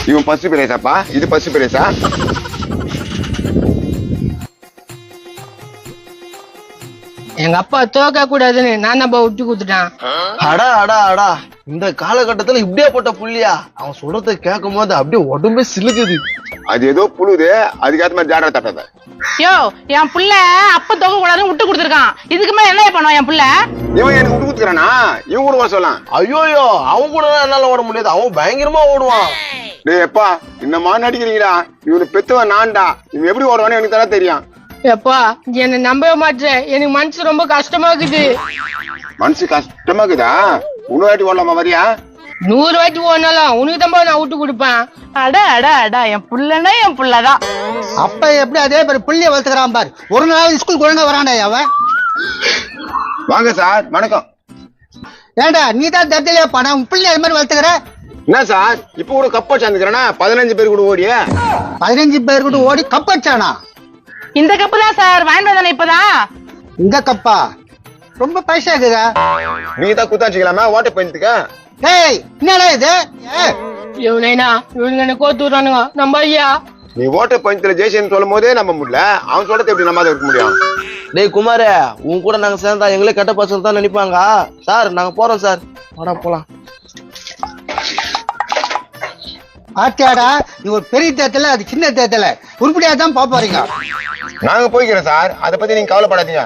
இவன் பசு பிரேசாப்பா, இது பசு பிரேசா? எங்க அப்பா தோக்க கூடாதுன்னு நான் நம்ம விட்டு கொடுத்துட்டான். அடா அடா அடா, இந்த காலகட்டத்துல இப்படியே போட்ட புள்ளியா? அவன் சொல்றத கேட்கும் போது அப்படியே உடம்பே சிலுக்குது. அது ஏதோ புழுது, அதுக்கேற்ற மாதிரி ஜாடா தட்டாத. யோ, என் புள்ள அப்ப தோக்க கூடாதுன்னு விட்டு கொடுத்துருக்கான். இதுக்கு மேல என்ன பண்ணுவான் என் புள்ள? இவன் எனக்கு விட்டு கொடுத்துக்கிறானா? இவன் கூட சொல்லலாம். ஐயோயோ, அவன் கூட என்னால ஓட முடியாது, அவன் பயங்கரமா ஓடுவான். டேய் எப்பா, இந்த மாதிரி நடிக்கிறீங்களா? இவனு பெத்தவன் நான்டா. இவன் எப்படி ஓடுவான்னு எனக்கு தான் தெரியும். எப்பா என்ன நம்பவே மாட்டேன், எனக்கு மனசு ரொம்ப கஷ்டமா இருக்குது. மனசு கஷ்டமா இருக்குதா? இன்னொரு வாட்டி ஓடலாமா வரியா? 100 வாட்டி ஓடினாலும் உனக்கு தான் நான் விட்டு கொடுப்பேன். அட அட அடா, என் புள்ளனா என் புள்ளதான். அப்ப எப்படி அதே மாதிரி புள்ளிய வளர்த்துக்கிறான் பாரு. ஒரு நாள் ஸ்கூல் ஒழுங்கா வரான்டா அவன். வாங்க சார், வணக்கம். ஏண்டா நீ தான் தத்திலே பணம் புள்ளி அது மாதிரி வளர்த்துக்கிற? என்ன சார், இப்ப கூட கப்பா சாந்துக்கிறேன்னா 15 பேர் கூட ஓடிய 15 பேர் கூட ஓடி கப் அடிச்சானா? இந்த கப்பு தான் சார் வாங்கிட்டு வந்தானே இப்பதான். இந்த கப்பா ரொம்ப பைசா இருக்குதா? நீங்க தான் குத்தாச்சிக்கலாமா ஓட்ட பயந்துக்க? டேய் என்னடா இது? இவனா இவனுங்க என்ன கோத்து விடுறானுங்க. நம்ம ஐயா நீ ஓட்ட பயணத்துல ஜெய்சன் சொல்லும் போதே நம்ப முடியல, அவன் சொல்றது எப்படி நம்ம இருக்க முடியும்? டேய் குமாரே, உன் கூட நாங்க சேர்ந்தா எங்களே கெட்ட பசங்க தான் நினைப்பாங்க. சார் நாங்க போறோம் சார், வாடா போலாம். ஆத்தியாடா, நீ ஒரு பெரிய தேர்தல அது சின்ன தேர்தல உருப்படியா தான் போறீங்க. நாங்க போய்க்கிறோம் சார், அதை பத்தி நீங்க கவலைப்படாதீங்க.